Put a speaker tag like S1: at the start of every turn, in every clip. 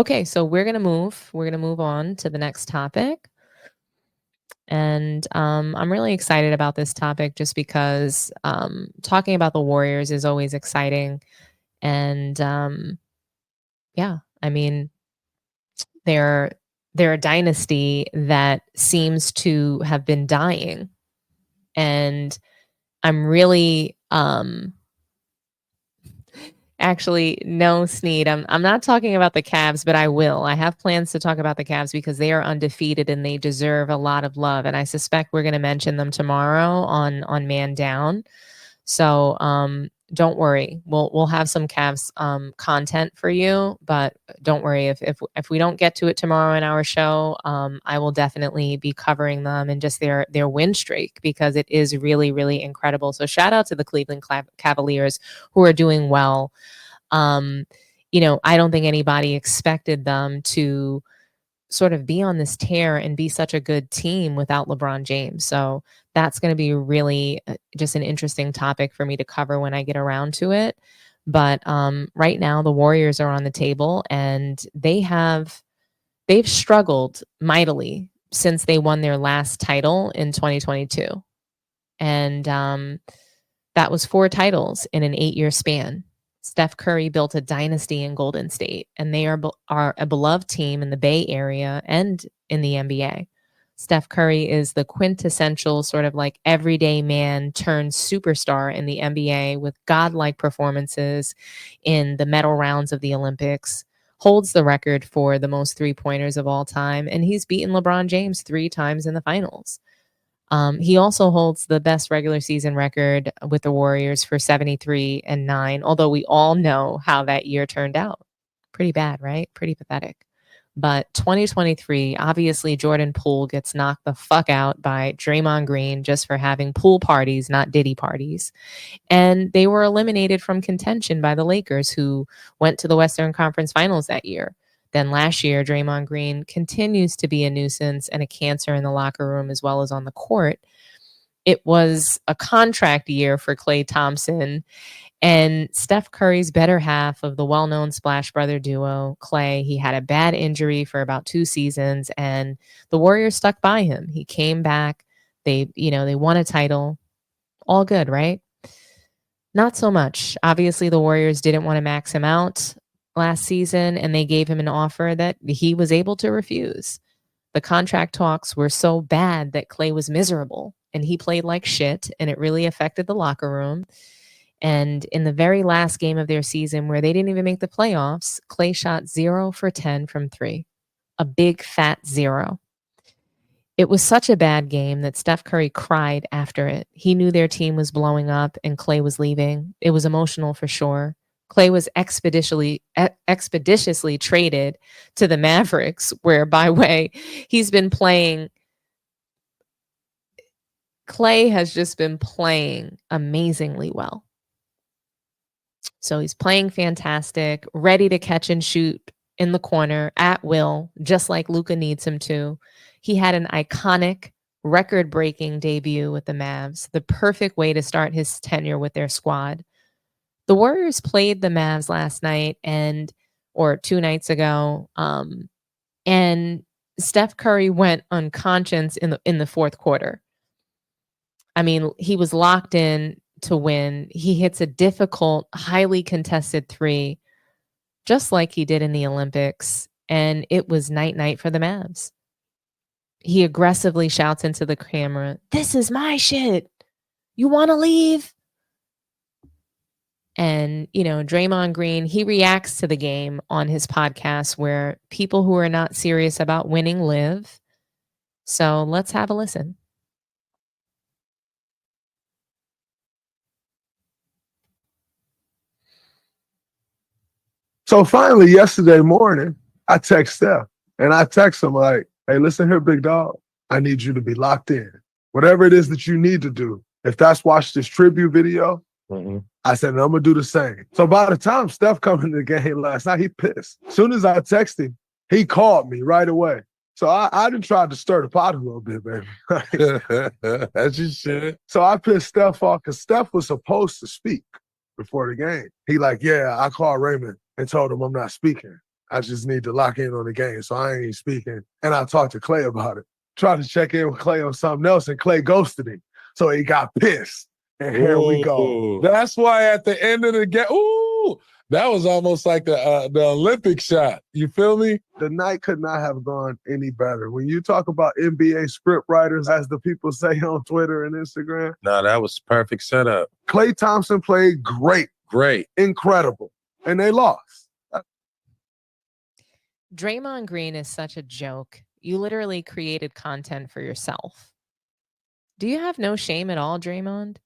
S1: Okay, so we're gonna move on to the next topic. And I'm really excited about this topic just because talking about the Warriors is always exciting. And yeah, I mean, they're they're a dynasty that seems to have been dying. And I'm really actually, no, Sneed. I'm not talking about the Cavs, but I will. I have plans to talk about the Cavs because they are undefeated and they deserve a lot of love. And I suspect we're going to mention them tomorrow on Man Down. So don't worry. We'll have some Cavs content for you, but don't worry if we don't get to it tomorrow in our show, I will definitely be covering them and just their win streak because it is really, really incredible. So shout out to the Cleveland Cavaliers who are doing well. Um, I don't think anybody expected them to sort of be on this tear and be such a good team without LeBron James. So that's going to be really just an interesting topic for me to cover when I get around to it. But right now, the Warriors are on the table, and they've struggled mightily since they won their last title in 2022, and that was 4 titles in an 8-year span. Steph Curry built a dynasty in Golden State, and they are a beloved team in the Bay Area and in the NBA. Steph Curry is the quintessential sort of like everyday man turned superstar in the NBA with godlike performances in the medal rounds of the Olympics, holds the record for the most three-pointers of all time, and he's beaten LeBron James 3 times in the finals. He also holds the best regular season record with the Warriors for 73-9, although we all know how that year turned out. Pretty bad, right? Pretty pathetic. But 2023, obviously, Jordan Poole gets knocked the fuck out by Draymond Green just for having pool parties, not Diddy parties. And they were eliminated from contention by the Lakers, who went to the Western Conference Finals that year. Then last year, Draymond Green continues to be a nuisance and a cancer in the locker room as well as on the court. It was a contract year for Klay Thompson, and Steph Curry's better half of the well-known Splash Brother duo, Klay. He had a bad injury for about 2 seasons, and the Warriors stuck by him. He came back. They won a title. All good, right? Not so much. Obviously, the Warriors didn't want to max him out last season, and they gave him an offer that he was able to refuse. The contract talks were so bad that Klay was miserable, and he played like shit, and it really affected the locker room. And in the very last game of their season, where they didn't even make the playoffs, Klay shot 0 for 10 from 3, a big fat 0. It was such a bad game that Steph Curry cried after it. He knew their team was blowing up and Klay was leaving. It was emotional for sure. Klay was expeditiously traded to the Mavericks, where, by way, he's been playing. Klay has just been playing amazingly well. So he's playing fantastic, ready to catch and shoot in the corner at will, just like Luka needs him to. He had an iconic, record-breaking debut with the Mavs, the perfect way to start his tenure with their squad. The Warriors played the Mavs last night or 2 nights ago, and Steph Curry went unconscious in the fourth quarter. I mean, he was locked in to win. He hits a difficult, highly contested 3, just like he did in the Olympics, and it was night-night for the Mavs. He aggressively shouts into the camera, "This is my shit. You want to leave?" And, Draymond Green, he reacts to the game on his podcast where people who are not serious about winning live. So let's have a listen.
S2: So finally, yesterday morning, I text Steph and I text him like, "Hey, listen here, big dog. I need you to be locked in. Whatever it is that you need to do. If that's watch this tribute video, I said, I'm going to do the same." So by the time Steph come in the game last night, he pissed. As soon as I texted him, he called me right away. So I done tried to stir the pot a little bit, baby.
S3: As you should.
S2: So I pissed Steph off because Steph was supposed to speak before the game. He like, "Yeah, I called Raymond and told him I'm not speaking." I just need to lock in on the game, so I ain't even speaking. And I talked to Klay about it. Tried to check in with Klay on something else, and Klay ghosted him. So he got pissed. And here we go.
S3: Ooh. That's why at the end of the game, that was almost like the Olympic shot. You feel me?
S2: The night could not have gone any better. When you talk about NBA script writers, as the people say on Twitter and Instagram.
S3: No, that was perfect setup.
S2: Klay Thompson played great.
S3: Great.
S2: Incredible. And they lost.
S1: Draymond Green is such a joke. You literally created content for yourself. Do you have no shame at all, Draymond?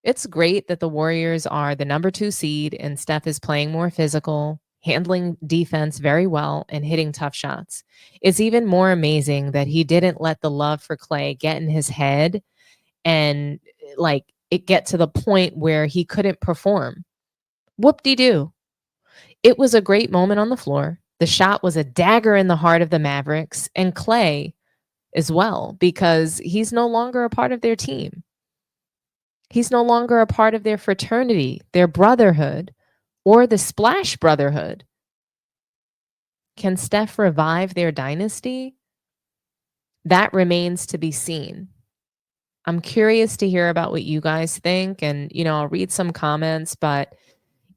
S1: It's great that the Warriors are the number 2 seed and Steph is playing more physical, handling defense very well, and hitting tough shots. It's even more amazing that he didn't let the love for Klay get in his head and like it get to the point where he couldn't perform. Whoop-de-doo. It was a great moment on the floor. The shot was a dagger in the heart of the Mavericks and Klay as well, because he's no longer a part of their team. He's no longer a part of their fraternity, their brotherhood, or the Splash Brotherhood. Can Steph revive their dynasty? That remains to be seen. I'm curious to hear about what you guys think, and, I'll read some comments, but,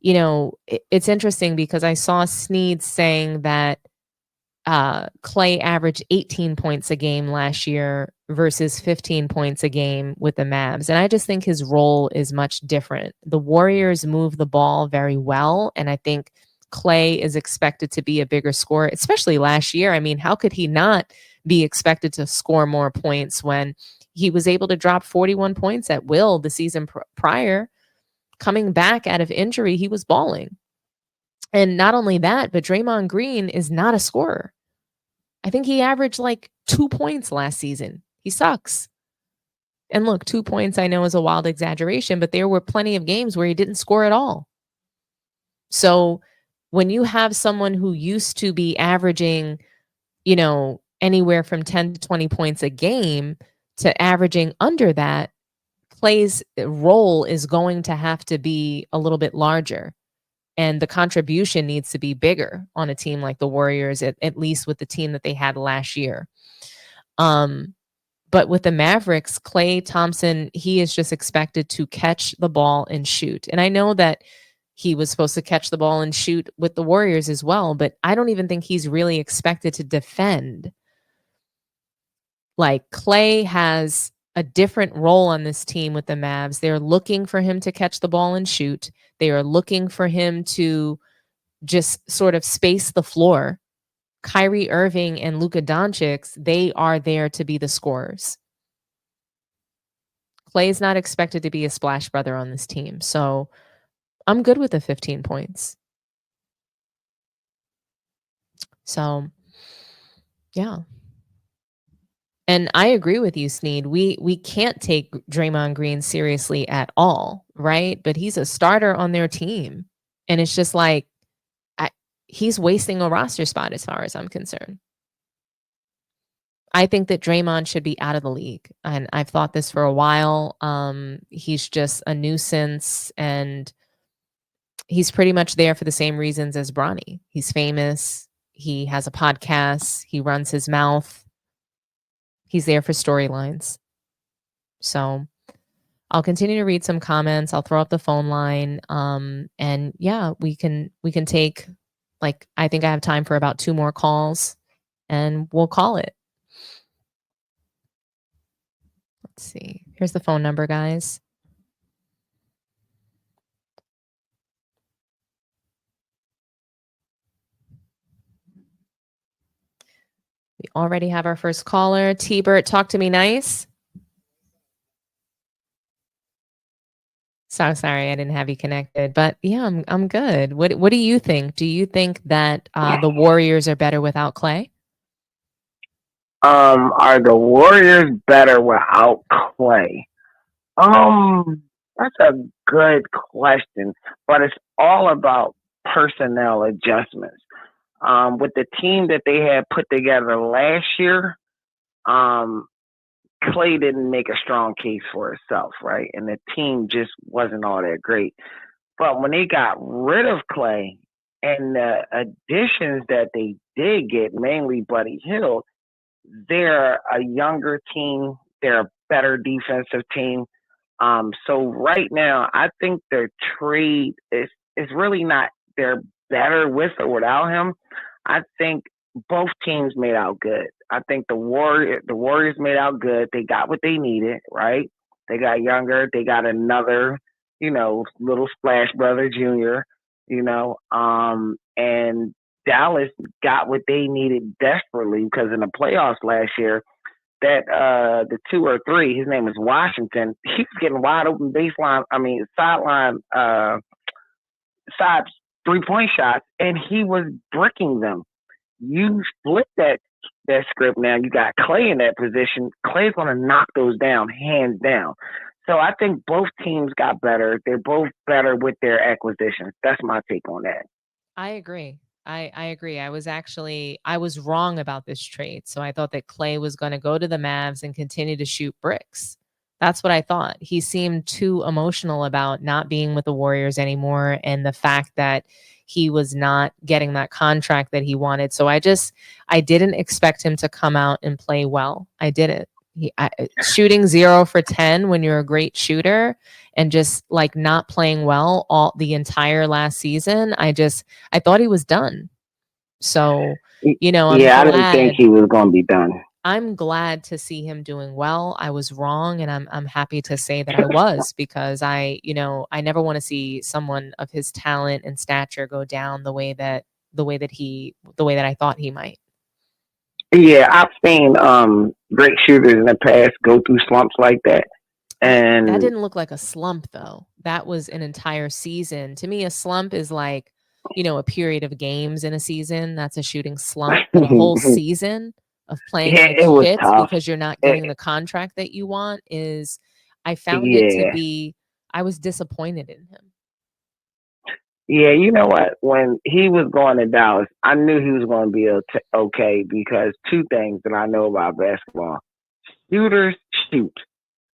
S1: it's interesting because I saw Sneed saying that Klay averaged 18 points a game last year versus 15 points a game with the Mavs. And I just think his role is much different. The Warriors move the ball very well. And I think Klay is expected to be a bigger scorer, especially last year. I mean, how could he not be expected to score more points when he was able to drop 41 points at will the season prior? Coming back out of injury, he was balling. And not only that, but Draymond Green is not a scorer. I think he averaged like 2 points last season. He sucks. And look, 2 points I know is a wild exaggeration, but there were plenty of games where he didn't score at all. So when you have someone who used to be averaging, anywhere from 10 to 20 points a game to averaging under that, Klay's role is going to have to be a little bit larger. And the contribution needs to be bigger on a team like the Warriors, at least with the team that they had last year. But with the Mavericks, Klay Thompson, he is just expected to catch the ball and shoot. And I know that he was supposed to catch the ball and shoot with the Warriors as well, but I don't even think he's really expected to defend. Like, Klay has a different role on this team with the Mavs. They're looking for him to catch the ball and shoot. They are looking for him to just sort of space the floor. Kyrie Irving and Luka Doncic, they are there to be the scorers. Klay is not expected to be a splash brother on this team. So I'm good with the 15 points. So, yeah. And I agree with you, Sneed. We can't take Draymond Green seriously at all, right? But he's a starter on their team. And it's just like, he's wasting a roster spot as far as I'm concerned. I think that Draymond should be out of the league. And I've thought this for a while. He's just a nuisance. And he's pretty much there for the same reasons as Bronny. He's famous. He has a podcast. He runs his mouth. He's there for storylines. So I'll continue to read some comments. I'll throw up the phone line. And yeah, we can take, like, I think I have time for about 2 more calls and we'll call it. Let's see. Here's the phone number, guys. We already have our first caller. T-Bert, talk to me nice. So sorry I didn't have you connected, but yeah, I'm good. What do you think? Do you think that the Warriors are better without Klay?
S4: Are the Warriors better without Klay? That's a good question, but it's all about personnel adjustments. With the team that they had put together last year, Klay didn't make a strong case for itself, right? And the team just wasn't all that great. But when they got rid of Klay, And the additions that they did get, mainly Buddy Hield, they're a younger team. They're a better defensive team. So right now, I think their trade is really not. They're better with or without him. I think both teams made out good. I think the Warriors made out good. They got what they needed, right? They got younger. They got another, little splash brother, Junior. And Dallas got what they needed desperately because in the playoffs last year, that the 2 or 3, his name is Washington. He was getting wide open sideline, side 3-point shots, and he was bricking them. You flip that script now. You got Klay in that position. Klay's going to knock those down, hands down. So I think both teams got better. They're both better with their acquisitions. That's my take on that.
S1: I agree. I agree. I was wrong about this trade. So I thought that Klay was going to go to the Mavs and continue to shoot bricks. That's what I thought. He seemed too emotional about not being with the Warriors anymore and the fact that he was not getting that contract that he wanted. So I didn't expect him to come out and play well. I didn't. Shooting 0 for 10 when you're a great shooter and just like not playing well all the entire last season. I thought he was done. So,
S4: I didn't think he was going to be done.
S1: I'm glad to see him doing well. I was wrong, and I'm happy to say that I was because I never want to see someone of his talent and stature go down the way that I thought he might.
S4: Yeah, I've seen great shooters in the past go through slumps like that. And
S1: that didn't look like a slump though. That was an entire season. To me, a slump is like, a period of games in a season. That's a shooting slump. But a whole season of playing like shit because you're not getting the contract that you want I found it to be, I was disappointed in him.
S4: Yeah, you know what? When he was going to Dallas, I knew he was going to be okay because 2 things that I know about basketball. Shooters shoot,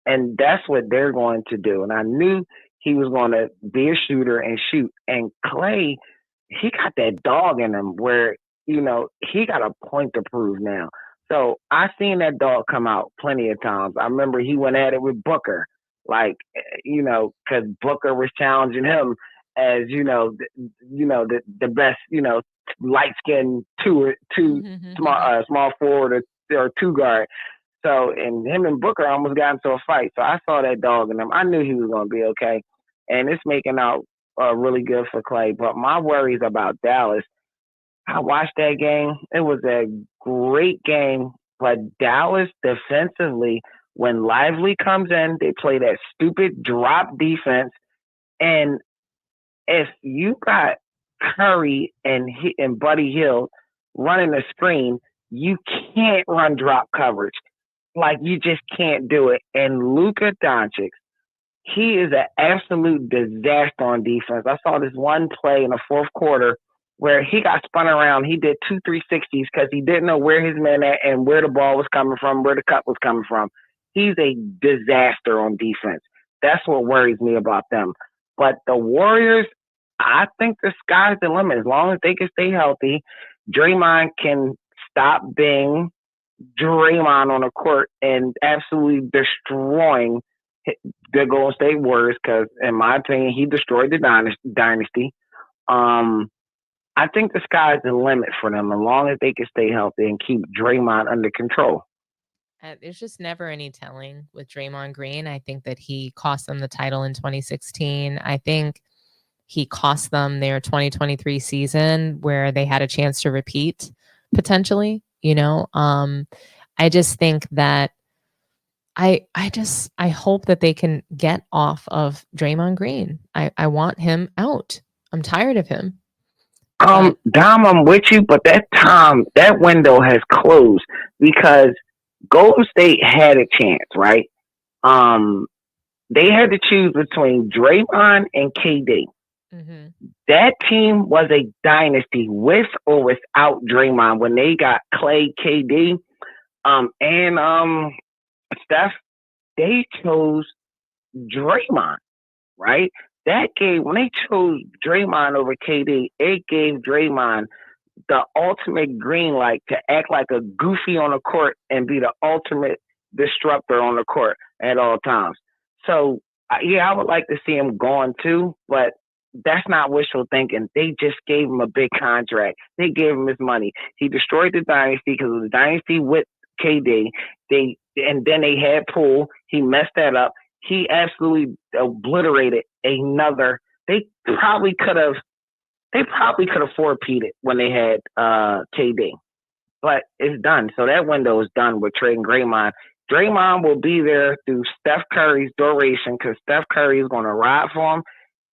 S4: and that's what they're going to do. And I knew he was going to be a shooter and shoot. And Klay, he got that dog in him where, he got a point to prove now. So I seen that dog come out plenty of times. I remember he went at it with Booker, because Booker was challenging him as the best light skinned two small forward or 2 guard. So and him and Booker almost got into a fight. So I saw that dog in him. I knew he was going to be okay, and it's making out really good for Klay. But my worries about Dallas. I watched that game. It was a great game, but Dallas defensively, when Lively comes in, they play that stupid drop defense, and if you got Curry and Buddy Hield running the screen, you can't run drop coverage. Like, you just can't do it. And Luka Doncic, he is an absolute disaster on defense. I saw this one play in the 4th quarter where he got spun around. He did 2 360s because he didn't know where his man at and where the ball was coming from, where the cut was coming from. He's a disaster on defense. That's what worries me about them. But the Warriors, I think the sky's the limit. As long as they can stay healthy, Draymond can stop being Draymond on the court and absolutely destroying the Golden State Warriors because, in my opinion, he destroyed the dynasty. I think the sky's the limit for them as long as they can stay healthy and keep Draymond under control.
S1: There's just never any telling with Draymond Green. I think that he cost them the title in 2016. I think he cost them their 2023 season where they had a chance to repeat potentially, I just think that I hope that they can get off of Draymond Green. I want him out. I'm tired of him.
S4: Dom, I'm with you, but that window has closed because Golden State had a chance, right? They had to choose between Draymond and KD. Mm-hmm. That team was a dynasty with or without Draymond when they got Klay, KD, and Steph. They chose Draymond, right? That gave when they chose Draymond over KD, it gave Draymond the ultimate green light to act like a goofy on the court and be the ultimate disruptor on the court at all times. So yeah, I would like to see him gone too, but that's not wishful thinking. They just gave him a big contract. They gave him his money. He destroyed the dynasty because it was a dynasty with KD. And then they had Poole. He messed that up. He absolutely obliterated another. They probably could have four-peated when they had KD. But it's done. So that window is done with trading Draymond. Draymond will be there through Steph Curry's duration because Steph Curry is going to ride for him.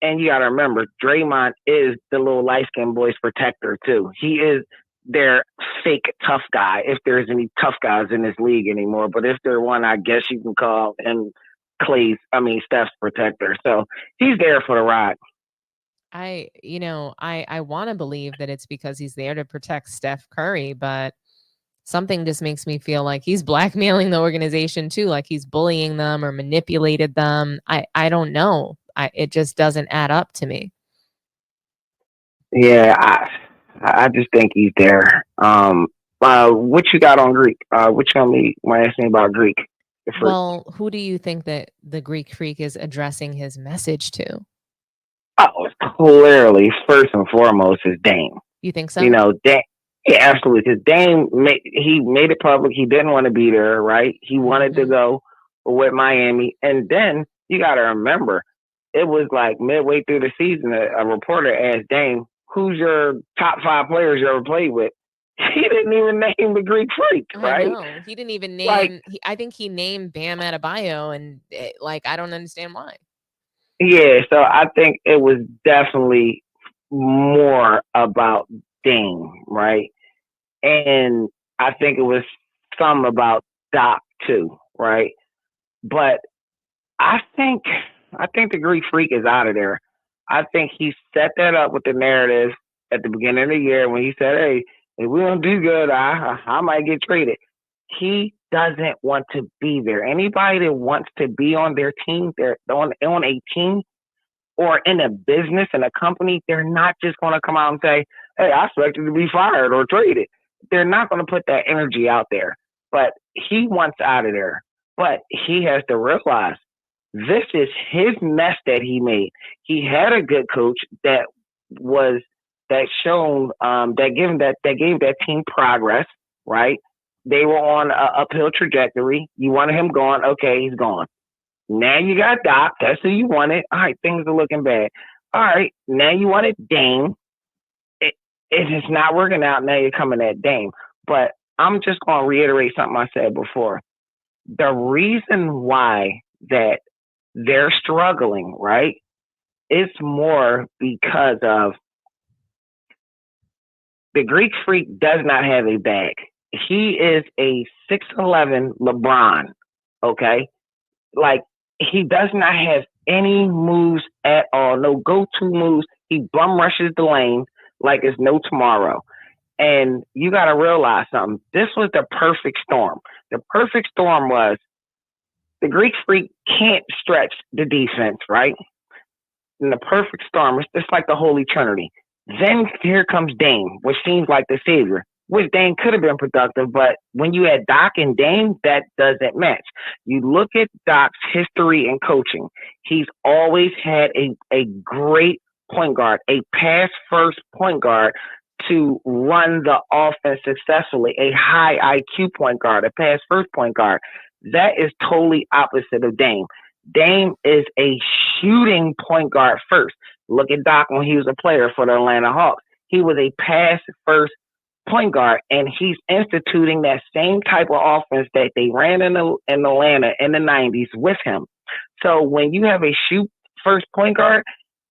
S4: And you got to remember, Draymond is the little light-skinned boy's protector, too. He is their fake tough guy, if there's any tough guys in this league anymore. But if there's one, I guess you can call him Steph's protector. So he's there for the ride.
S1: I want to believe that it's because he's there to protect Steph Curry, but something just makes me feel like he's blackmailing the organization too, like he's bullying them or manipulated them. I don't know. It just doesn't add up to me.
S4: Yeah, I just think he's there. What you got on Greek? What you want to ask me about Greek?
S1: Well, who do you think that the Greek Freak is addressing his message to?
S4: Oh, clearly, first and foremost, is Dame.
S1: You think so?
S4: Dame. Yeah, absolutely. Because Dame, he made it public. He didn't want to be there, right? He wanted to go with Miami. And then you got to remember, it was like midway through the season, a reporter asked Dame, who's your top 5 players you ever played with? He didn't even name the Greek Freak, right?
S1: I know. He didn't even name. I think he named Bam Adebayo, and I don't understand why.
S4: Yeah, so I think it was definitely more about Dame, right? And I think it was some about Doc too, right? But I think the Greek Freak is out of there. I think he set that up with the narrative at the beginning of the year when he said, "Hey, if we don't do good, I might get traded." He doesn't want to be there. Anybody that wants to be on their team, they're on a team or in a business, in a company, they're not just going to come out and say, "Hey, I expect you to be fired or traded." They're not going to put that energy out there. But he wants out of there. But he has to realize this is his mess that he made. He had a good coach that gave that team progress, right? They were on an uphill trajectory. You wanted him gone. Okay, he's gone. Now you got Doc. That's who you wanted. All right, things are looking bad. All right, now you wanted Dame. It's not working out. Now you're coming at Dame. But I'm just going to reiterate something I said before. The reason why that they're struggling, right, it's more because of the Greek Freak does not have a bag. He is a 6'11" LeBron, okay? Like, he does not have any moves at all, no go-to moves. He bum rushes the lane like it's no tomorrow. And you got to realize something. This was the perfect storm. The perfect storm was the Greek Freak can't stretch the defense, right? And the perfect storm, it's just like the Holy Trinity. Then here comes Dame, which seems like the savior, which Dame could have been productive, but when you add Doc and Dame, that doesn't match. You look at Doc's history in coaching. He's always had a great point guard, a pass-first point guard to run the offense successfully, a high IQ point guard, a pass-first point guard. That is totally opposite of Dame. Dame is a shooting point guard first. Look at Doc when he was a player for the Atlanta Hawks. He was a pass-first point guard, and he's instituting that same type of offense that they ran in Atlanta in the 90s with him. So when you have a shoot-first point guard,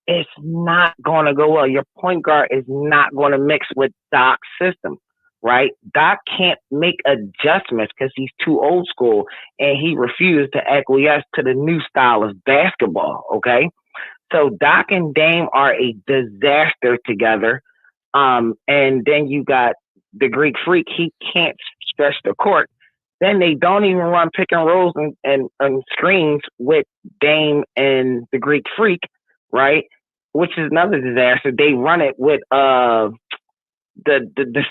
S4: it's not going to go well. Your point guard is not going to mix with Doc's system, right? Doc can't make adjustments because he's too old school, and he refused to acquiesce to the new style of basketball, okay? So Doc and Dame are a disaster together. And then you got the Greek Freak. He can't stretch the court. Then they don't even run pick and rolls and screens with Dame and the Greek Freak. right? Which is another disaster. They run it with the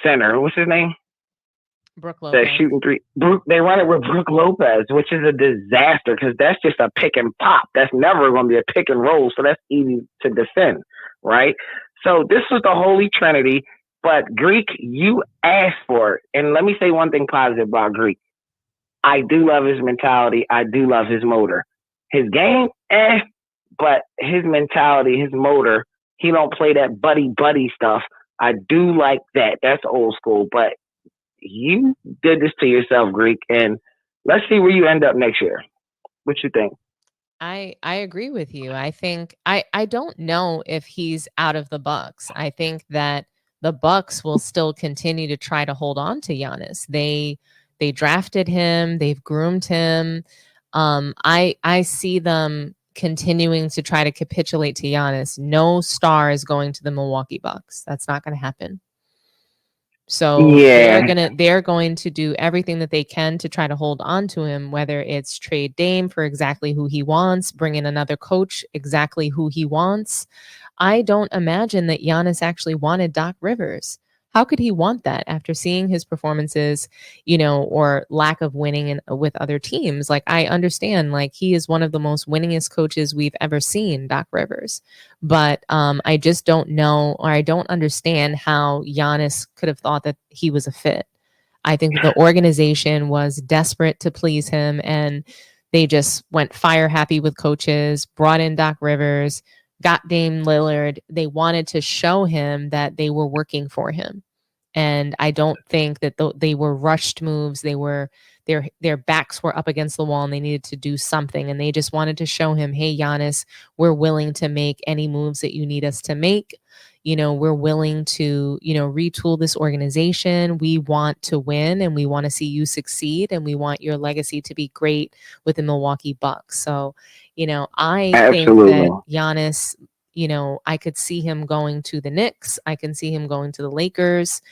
S4: center. What's his name?
S1: Brooke
S4: The
S1: Lopez.
S4: shooting three. They run it with Brooke Lopez, which is a disaster because that's just a pick and pop. That's never going to be a pick and roll, so that's easy to defend, right? So this was the holy trinity. But Greek, you asked for it, and let me say one thing positive about Greek. I do love his mentality. I do love his motor. His game, but his mentality, his motor, he don't play that buddy stuff. I do like that. That's old school, but you did this to yourself, Greek, and let's see where you end up next year. What you think?
S1: I agree with you. I think I don't know if he's out of the Bucks. I think that the Bucks will still continue to try to hold on to Giannis. They drafted him, they've groomed him. I see them continuing to try to capitulate to Giannis. No star is going to the Milwaukee Bucks. That's not going to happen. So
S4: Yeah,
S1: they're going to do everything that they can to try to hold on to him, whether it's trade Dame for exactly who he wants, bring in another coach exactly who he wants. I don't imagine that Giannis actually wanted Doc Rivers. How could he want that after seeing his performances, or lack of winning with other teams? Like, I understand, like, he is one of the most winningest coaches we've ever seen, Doc Rivers. But I just don't know, or I don't understand how Giannis could have thought that he was a fit. I think the organization was desperate to please him, and they just went fire happy with coaches, brought in Doc Rivers, got Dame Lillard. They wanted to show him that they were working for him. And I don't think that they were rushed moves. They were their backs were up against the wall and they needed to do something. And they just wanted to show him, hey, Giannis, we're willing to make any moves that you need us to make. We're willing to, retool this organization. We want to win and we want to see you succeed and we want your legacy to be great with the Milwaukee Bucks. So, I think
S4: absolutely.
S1: that Giannis, I could see him going to the Knicks. I can see him going to the Lakers.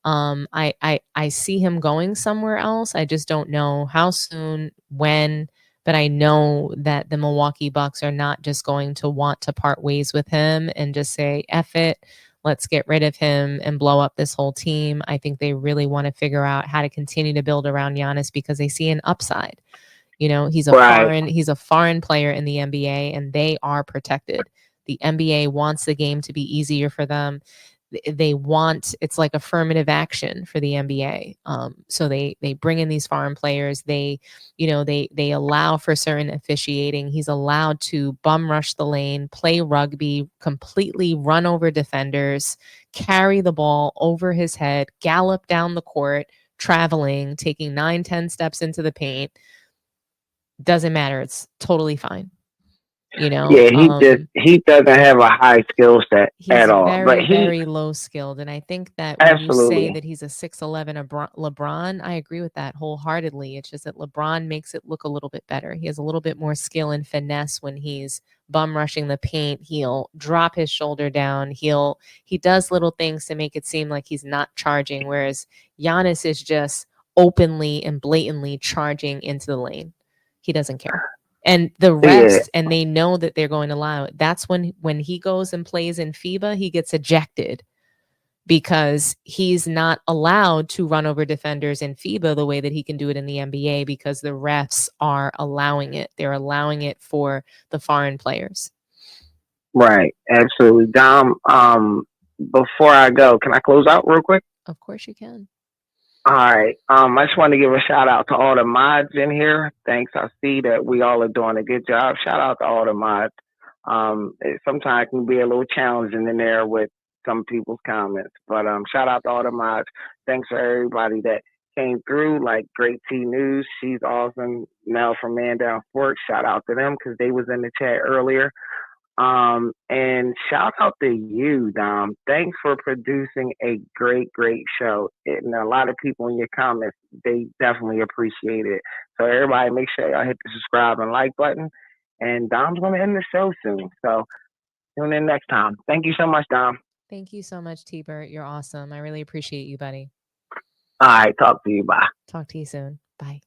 S1: I see him going somewhere else. I just don't know how soon, when, but I know that the Milwaukee Bucks are not just going to want to part ways with him and just say, F it, let's get rid of him and blow up this whole team. I think they really want to figure out how to continue to build around Giannis because they see an upside. He's a foreign player in the NBA and they are protected. The NBA wants the game to be easier for them. It's like affirmative action for the NBA. So they bring in these foreign players. They allow for certain officiating. He's allowed to bum rush the lane, play rugby, completely run over defenders, carry the ball over his head, gallop down the court, traveling, taking 9-10 steps into the paint. Doesn't matter. It's totally fine.
S4: Yeah, he doesn't have a high skill set at all.
S1: Very, very low skilled. And I think that when you say that he's a 6'11" LeBron, I agree with that wholeheartedly. It's just that LeBron makes it look a little bit better. He has a little bit more skill and finesse when he's bum rushing the paint. He'll drop his shoulder down. He does little things to make it seem like he's not charging, whereas Giannis is just openly and blatantly charging into the lane. He doesn't care. And the refs, and they know that they're going to allow it. That's when he goes and plays in FIBA, he gets ejected because he's not allowed to run over defenders in FIBA the way that he can do it in the NBA because the refs are allowing it. They're allowing it for the foreign players.
S4: Right. Absolutely. Dom, before I go, can I close out real quick?
S1: Of course you can.
S4: All right. I just want to give a shout out to all the mods in here. Thanks. I see that we all are doing a good job. Shout out to all the mods. Sometimes it can be a little challenging in there with some people's comments, but shout out to all the mods. Thanks for everybody that came through. Like Great T News, she's awesome. Mel from Man Down Fort, shout out to them because they was in the chat earlier. And shout out to you, Dom. Thanks for producing a great, great show. And a lot of people in your comments, they definitely appreciate it. So everybody make sure y'all hit the subscribe and like button. And Dom's going to end the show soon. So tune in next time. Thank you so much, Dom.
S1: Thank you so much, T-Bert. You're awesome. I really appreciate you, buddy.
S4: All right. Talk to you. Bye.
S1: Talk to you soon. Bye.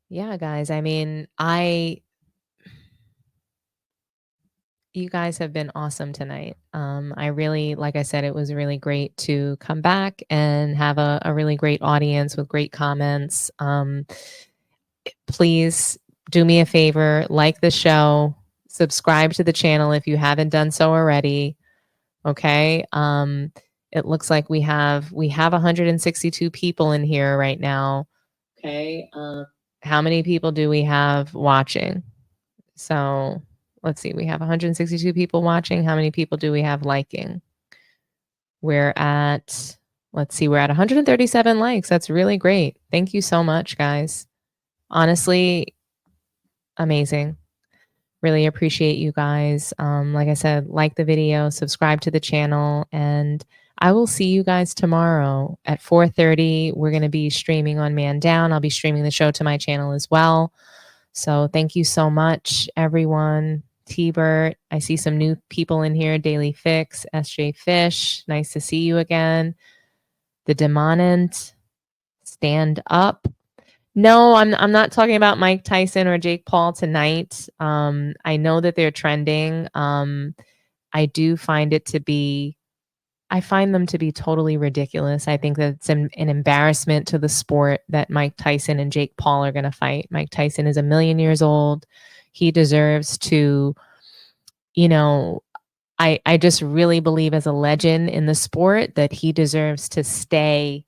S1: Yeah, guys. I mean, I You guys have been awesome tonight. I really, like I said, it was really great to come back and have a really great audience with great comments. Please do me a favor, like the show, subscribe to the channel if you haven't done so already. Okay. It looks like we have 162 people in here right now. Okay. How many people do we have watching? So let's see. We have 162 people watching. How many people do we have liking? We're at, let's see, we're at 137 likes. That's really great. Thank you so much, guys. Honestly, amazing. Really appreciate you guys. Like I said, like the video, subscribe to the channel, and I will see you guys tomorrow at 4:30. We're going to be streaming on Man Down. I'll be streaming the show to my channel as well. So thank you so much, everyone. T-Bert, I see some new people in here. Daily Fix, SJ Fish, nice to see you again. The Demonant, Stand Up. No, I'm not talking about Mike Tyson or Jake Paul tonight. I know that they're trending. I do find it to be, I find them to be totally ridiculous. I think that it's an embarrassment to the sport that Mike Tyson and Jake Paul are going to fight. Mike Tyson is 1,000,000 years old. He deserves to, you know, I just really believe as a legend in the sport that he deserves to stay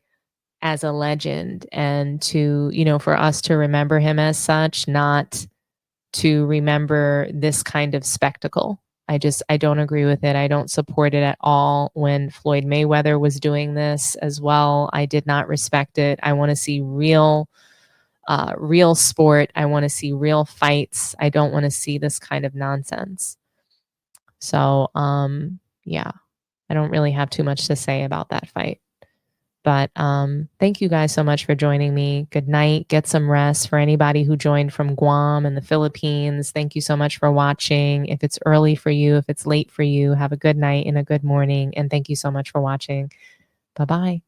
S1: as a legend and to, for us to remember him as such, not to remember this kind of spectacle. I don't agree with it. I don't support it at all. When Floyd Mayweather was doing this as well, I did not respect it. I want to see real sport. I want to see real fights. I don't want to see this kind of nonsense. So, yeah, I don't really have too much to say about that fight. But thank you guys so much for joining me. Good night. Get some rest. For anybody who joined from Guam and the Philippines, thank you so much for watching. If it's early for you, if it's late for you, have a good night and a good morning. And thank you so much for watching. Bye-bye.